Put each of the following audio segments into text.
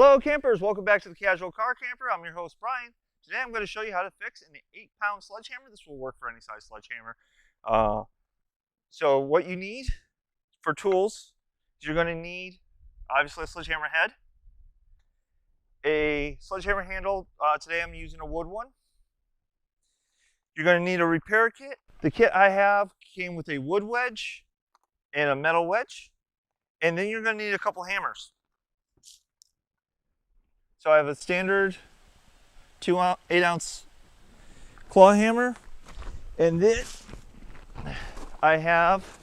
Hello campers, welcome back to the Casual Car Camper. I'm your host Brian. Today I'm going to show you how to fix an 8-pound sledgehammer. This will work for any size sledgehammer. So what you need for tools is you're going to need obviously a sledgehammer head, a sledgehammer handle. Today I'm using a wood one. You're going to need a repair kit. The kit I have came with a wood wedge and a metal wedge, and then you're going to need a couple hammers. So I have a standard 8-ounce claw hammer, and then I have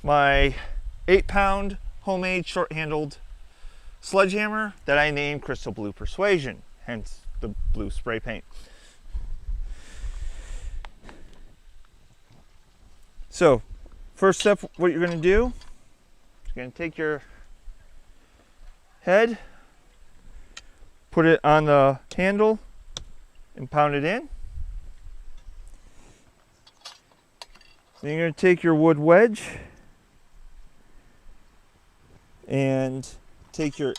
my 8-pound homemade short-handled sledgehammer that I named Crystal Blue Persuasion, hence the blue spray paint. So first step, what you're going to do, you're going to take your head, put it on the handle and pound it in. Then you're going to take your wood wedge and take your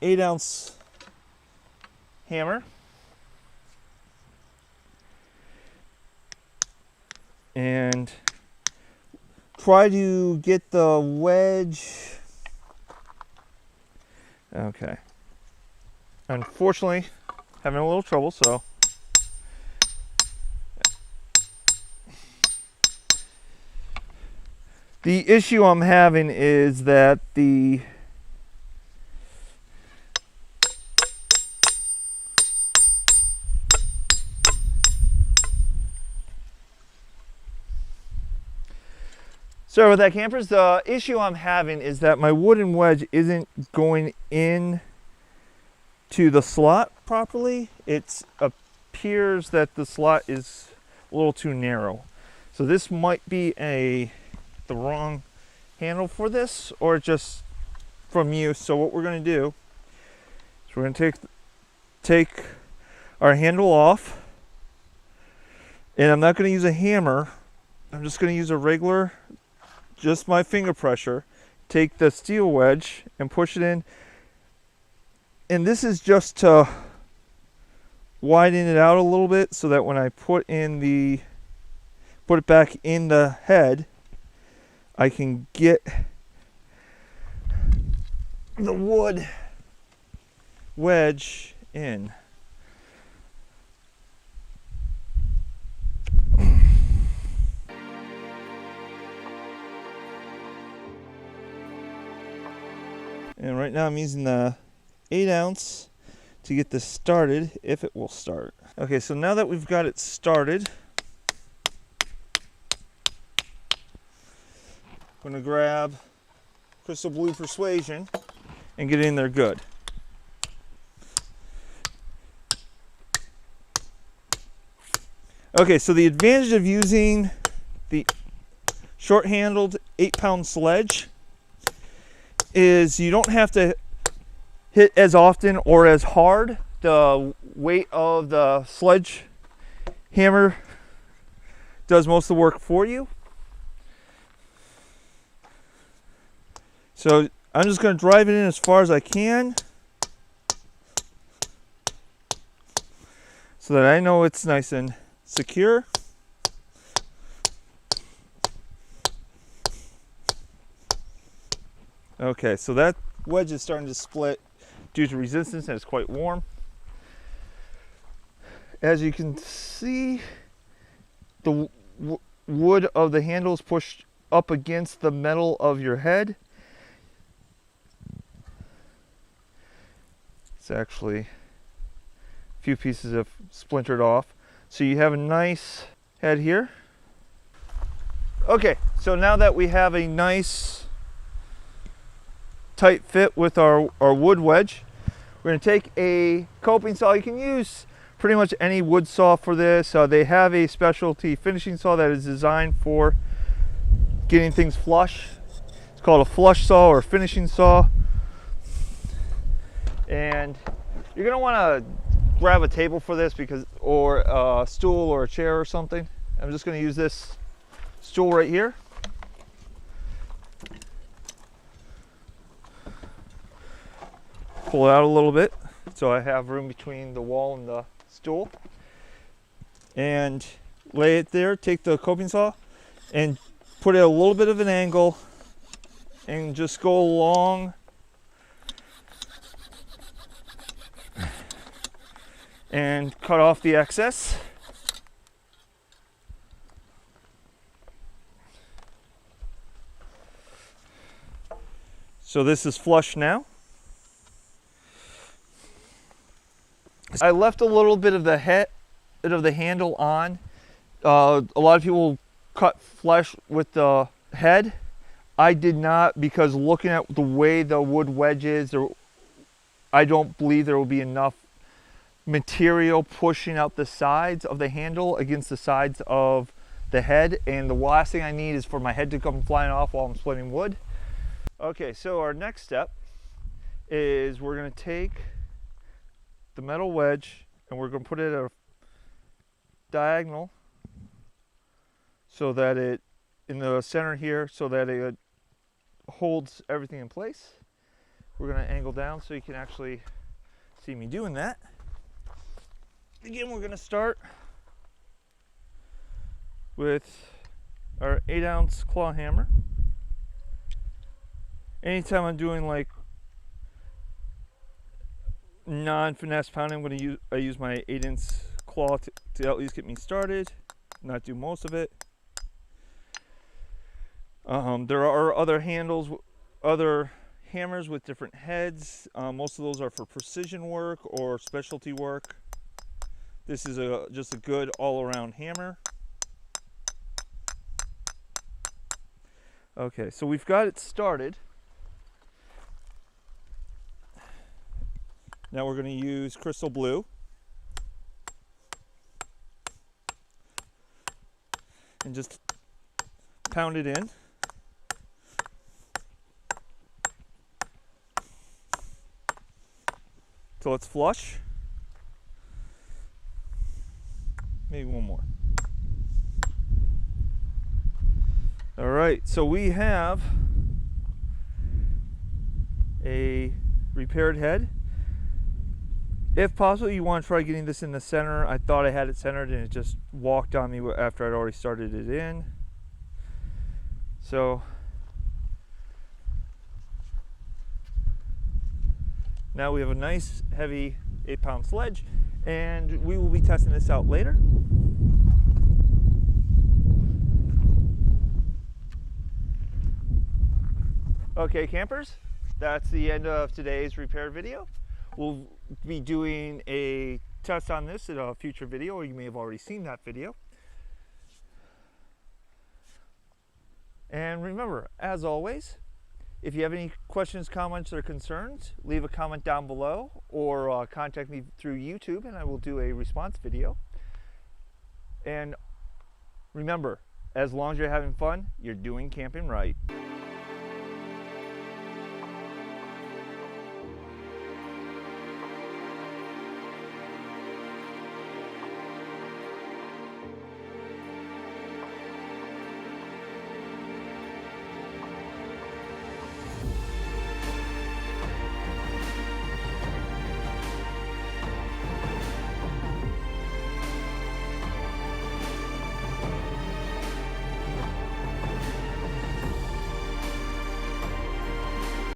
8-ounce hammer and try to get the wedge. Okay. Unfortunately, having a little trouble, so. The issue I'm having is that Sorry about that, campers. The issue I'm having is that my wooden wedge isn't going in to the slot properly. It appears that the slot is a little too narrow. So this might be the wrong handle for this, or just from use. So what we're going to do is we're going to take our handle off, and I'm not going to use a hammer. I'm just going to use a regular, just my finger pressure, take the steel wedge and push it in. And this is just to widen it out a little bit so that when I put it back in the head, I can get the wood wedge in. And right now I'm using the 8-ounce to get this started, if it will start. Okay, so now that we've got it started, I'm gonna grab Crystal Blue Persuasion and get it in there good. Okay, so the advantage of using the short-handled 8-pound sledge is you don't have to hit as often or as hard. The weight of the sledge hammer does most of the work for you. So I'm just going to drive it in as far as I can so that I know it's nice and secure. Okay, so that wedge is starting to split due to resistance, and it's quite warm. As you can see, the wood of the handle is pushed up against the metal of your head. It's actually a few pieces have splintered off. So you have a nice head here. Okay, so now that we have a nice tight fit with our wood wedge, we're going to take a coping saw. You can use pretty much any wood saw for this. They have a specialty finishing saw that is designed for getting things flush. It's called a flush saw or finishing saw. And you're going to want to grab a table for this, or a stool or a chair or something. I'm just going to use this stool right here. pull it out a little bit so I have room between the wall and the stool, and lay it there. Take the coping saw and put it at a little bit of an angle and just go along and cut off the excess. So this is flush now. I left a little bit of the head of the handle on. A lot of people cut flush with the head. I did not, because looking at the way the wood wedge is, I don't believe there will be enough material pushing out the sides of the handle against the sides of the head, and the last thing I need is for my head to come flying off while I'm splitting wood. Okay, so our next step is we're going to take the metal wedge and we're going to put it at a diagonal so that it in the center here, so that it holds everything in place. We're going to angle down so you can actually see me doing that. Again, we're going to start with our 8-ounce claw hammer. Anytime I'm doing like non-finesse pounding, I use my 8-inch claw to at least get me started, not do most of it. There are other hammers with different heads. Most of those are for precision work or specialty work. This is just a good all-around hammer. Okay, so we've got it started. Now we're going to use crystal blue. And just pound it in. So it's flush. Maybe one more. All right, so we have a repaired head. If possible, you want to try getting this in the center. I thought I had it centered and it just walked on me after I'd already started it in. So now we have a nice heavy 8-pound sledge, and we will be testing this out later. Okay, campers, that's the end of today's repair video. We'll be doing a test on this in a future video, or you may have already seen that video. And remember, as always, if you have any questions, comments, or concerns, leave a comment down below, or contact me through YouTube and I will do a response video. And remember, as long as you're having fun, you're doing camping right.